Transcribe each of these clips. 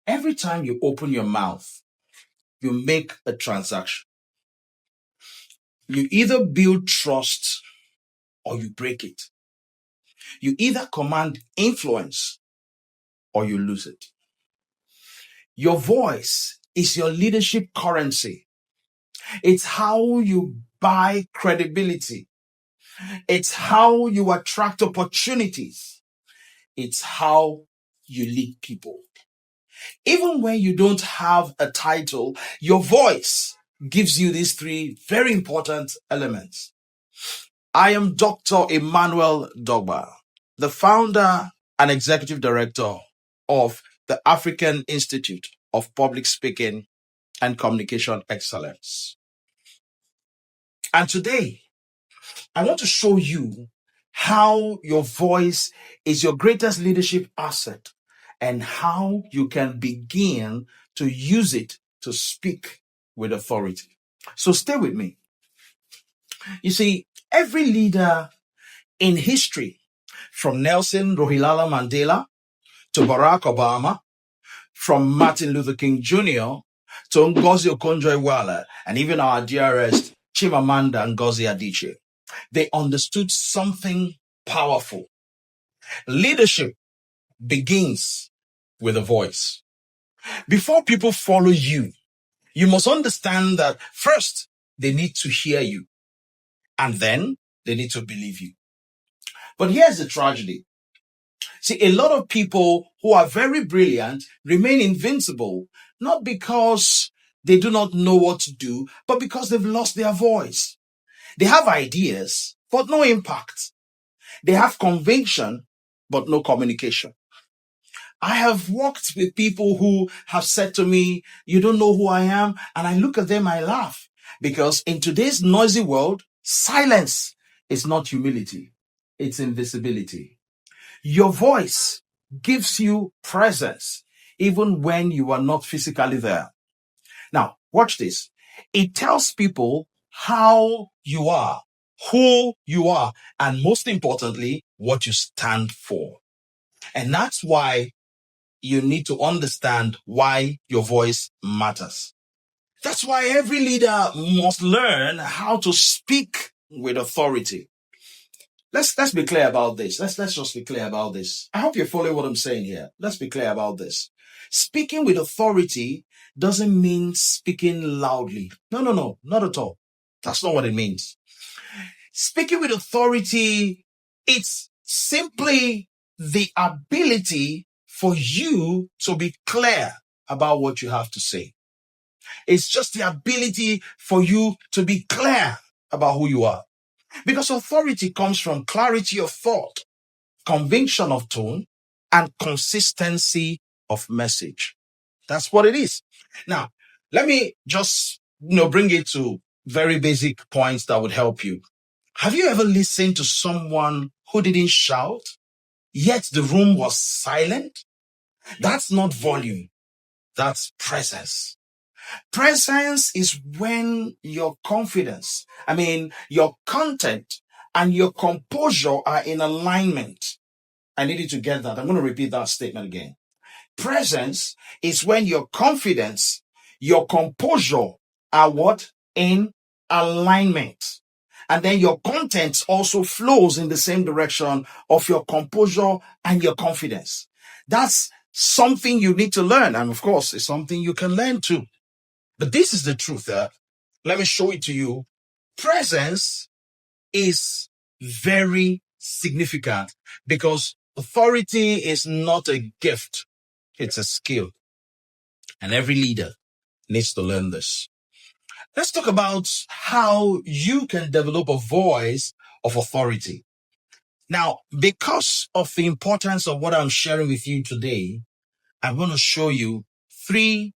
Every time you open your mouth, you make a transaction. You either build trust or you break it. You either command influence or you lose it. Your voice is your leadership currency. It's how you buy credibility. It's how you attract opportunities. It's how you lead people. Even when you don't have a title, your voice gives you these three very important elements. I am Dr. Emmanuel Dogba, the founder and executive director of the African Institute of Public Speaking and Communication Excellence. And today, I want to show you how your voice is your greatest leadership asset and how you can begin to use it to speak with authority. So stay with me. You see, every leader in history, from Nelson Rolihlahla Mandela to Barack Obama, from Martin Luther King Jr. to Ngozi Okonjo-Iweala, and even our dearest Chimamanda Ngozi Adichie, they understood something powerful. Leadership begins with a voice. Before people follow you, you must understand that first, they need to hear you, and then they need to believe you. But here's the tragedy. See, a lot of people who are very brilliant remain invincible, not because they do not know what to do, but because they've lost their voice. They have ideas, but no impact. They have conviction, but no communication. I have worked with people who have said to me, you don't know who I am. And I look at them, I laugh. Because in today's noisy world, silence is not humility. It's invisibility. Your voice gives you presence, even when you are not physically there. Now, watch this. It tells people how you are, who you are, and most importantly, what you stand for. And that's why you need to understand why your voice matters. That's why every leader must learn how to speak with authority. Let's be clear about this. Let's just be clear about this. I hope you're following what I'm saying here. Let's be clear about this. Speaking with authority doesn't mean speaking loudly. No, not at all. That's not what it means. Speaking with authority, it's simply the ability for you to be clear about what you have to say. It's just the ability for you to be clear about who you are. Because authority comes from clarity of thought, conviction of tone, and consistency of message. That's what it is. Now, let me just, bring it to very basic points that would help you. Have you ever listened to someone who didn't shout, yet the room was silent? That's not volume. That's presence. Presence is when your confidence, your content and your composure are in alignment. I need you to get that. I'm going to repeat that statement again. Presence is when your confidence, your composure are what? In alignment. And then your content also flows in the same direction of your composure and your confidence. That's something you need to learn. And of course, it's something you can learn too. But this is the truth. Let me show it to you. Presence is very significant because authority is not a gift. It's a skill. And every leader needs to learn this. Let's talk about how you can develop a voice of authority. Now, because of the importance of what I'm sharing with you today, I'm going to show you 3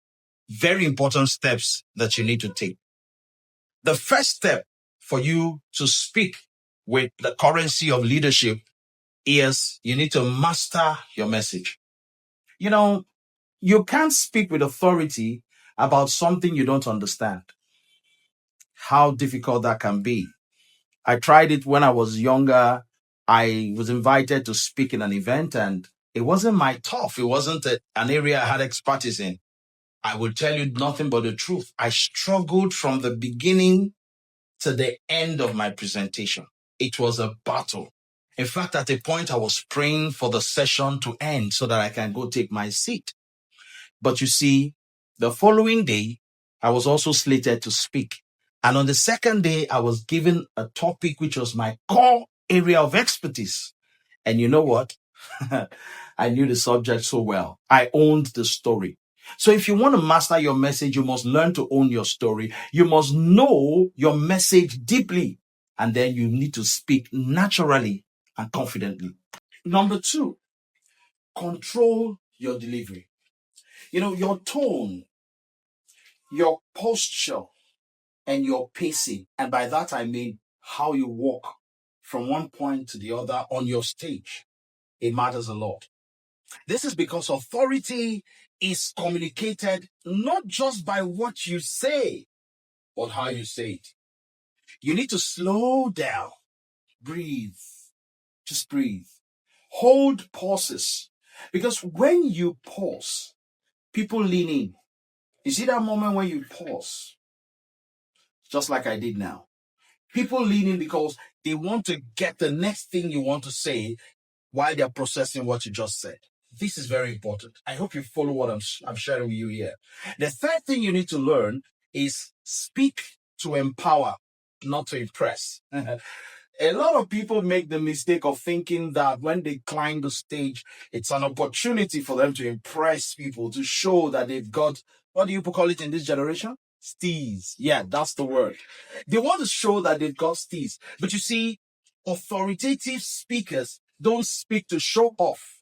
very important steps that you need to take. The first step for you to speak with the currency of leadership is you need to master your message. You can't speak with authority about something you don't understand. How difficult that can be. I tried it when I was younger. I was invited to speak in an event and It wasn't my tough. It wasn't an area I had expertise in. I will tell you nothing but the truth. I struggled from the beginning to the end of my presentation. It was a battle. In fact, at a point, I was praying for the session to end so that I can go take my seat. But you see, the following day, I was also slated to speak. And on the second day, I was given a topic which was my core area of expertise. And you know what? I knew the subject so well. I owned the story. So if you want to master your message, you must learn to own your story. You must know your message deeply. And then you need to speak naturally and confidently. Number 2, control your delivery. Your tone, your posture, and your pacing. And by that, I mean how you walk from one point to the other on your stage. It matters a lot. This is because authority is communicated not just by what you say, but how you say it. You need to slow down, breathe, just breathe, hold pauses. Because when you pause, people lean in. You see that moment when you pause, just like I did now. People lean in because they want to get the next thing you want to say while they're processing what you just said. This is very important. I hope you follow what I'm sharing with you here. The third thing you need to learn is speak to empower, not to impress. A lot of people make the mistake of thinking that when they climb the stage, it's an opportunity for them to impress people, to show that they've got, what do you call it in this generation? Steez. Yeah, that's the word. They want to show that they've got steez. But you see, authoritative speakers don't speak to show off.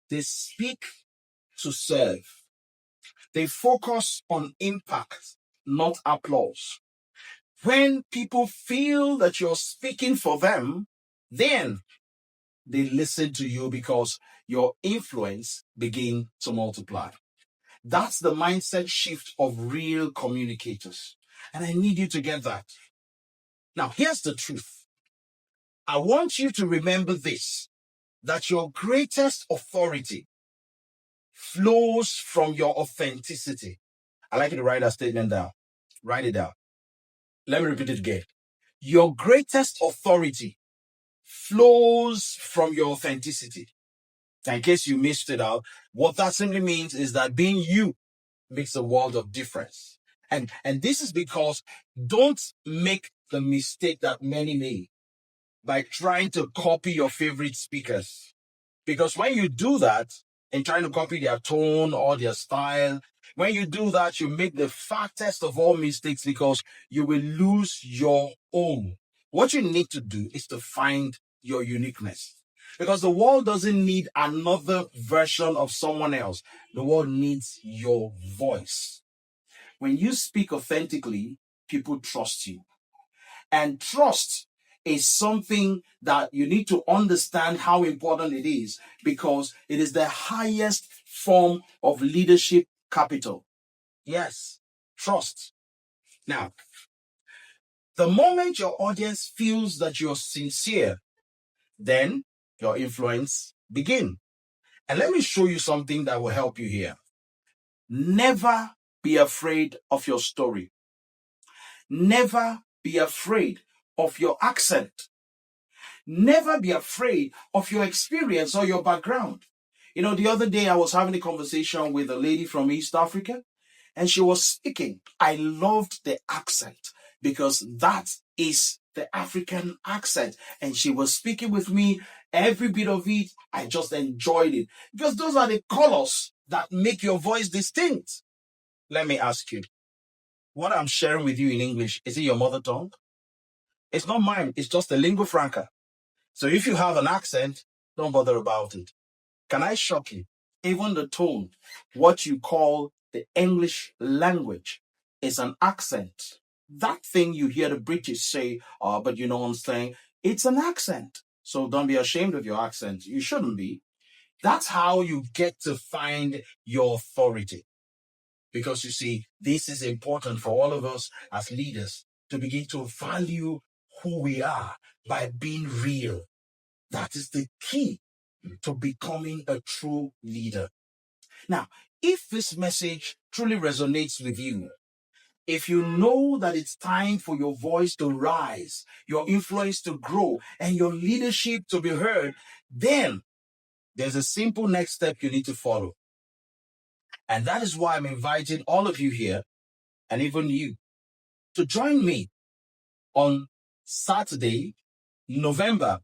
They speak to serve. They focus on impact, not applause. When people feel that you're speaking for them, then they listen to you because your influence begins to multiply. That's the mindset shift of real communicators. And I need you to get that. Now, here's the truth. I want you to remember this, that your greatest authority flows from your authenticity. I like you to write that statement down. Write it down. Let me repeat it again. Your greatest authority flows from your authenticity. And in case you missed it out, what that simply means is that being you makes a world of difference. And this is because don't make the mistake that many make by trying to copy your favorite speakers. Because when you do that and trying to copy their tone or their style, when you do that, you make the fattest of all mistakes because you will lose your own. What you need to do is to find your uniqueness. Because the world doesn't need another version of someone else. The world needs your voice. When you speak authentically, people trust you. And trust is something that you need to understand how important it is because it is the highest form of leadership capital. Yes, trust. Now, the moment your audience feels that you're sincere, then your influence begins. And let me show you something that will help you here. Never be afraid of your story. Never be afraid of your accent. Never be afraid of your experience or your background. The other day I was having a conversation with a lady from East Africa and she was speaking. I loved the accent because that is the African accent. And she was speaking with me, every bit of it. I just enjoyed it because those are the colors that make your voice distinct. Let me ask you, what I'm sharing with you in English, is it your mother tongue? It's not mine. It's just a lingua franca. So if you have an accent, don't bother about it. Can I shock you? Even the tone, what you call the English language, is an accent. That thing you hear the British say, but you know what I'm saying? It's an accent. So don't be ashamed of your accent. You shouldn't be. That's how you get to find your authority. Because you see, this is important for all of us as leaders to begin to value who we are by being real. That is the key. to becoming a true leader. Now, if this message truly resonates with you, if you know that it's time for your voice to rise, your influence to grow, and your leadership to be heard, then there's a simple next step you need to follow. And that is why I'm inviting all of you here, and even you, to join me on Saturday, November.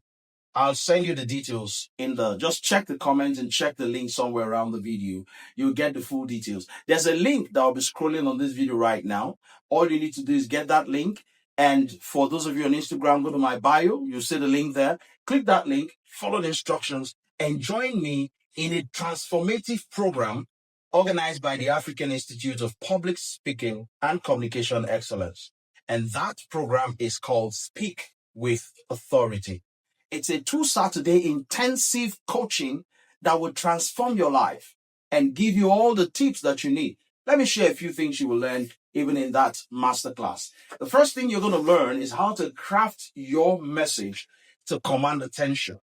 I'll send you the details just check the comments and check the link somewhere around the video. You'll get the full details. There's a link that will be scrolling on this video right now. All you need to do is get that link. And for those of you on Instagram, go to my bio. You'll see the link there. Click that link, follow the instructions, and join me in a transformative program organized by the African Institute of Public Speaking and Communication Excellence. And that program is called Speak with Authority. It's a 2-Saturday intensive coaching that will transform your life and give you all the tips that you need. Let me share a few things you will learn even in that masterclass. The first thing you're going to learn is how to craft your message to command attention.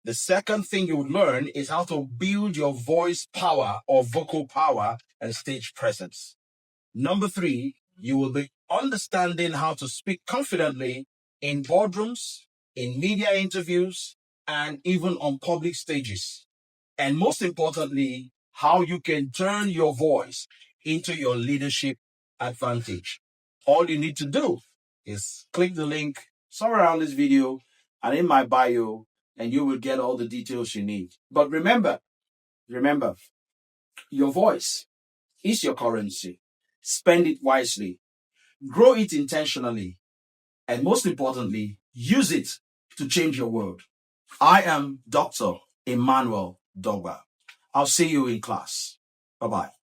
The second thing you will learn is how to build your voice power or vocal power and stage presence. Number 3, you will be understanding how to speak confidently in boardrooms, in media interviews, and even on public stages. And most importantly, how you can turn your voice into your leadership advantage. All you need to do is click the link somewhere around this video and in my bio, and you will get all the details you need. But remember, your voice is your currency. Spend it wisely, grow it intentionally, and most importantly, use it to change your world. I am Dr. Emmanuel Dogba. I'll see you in class. Bye-bye.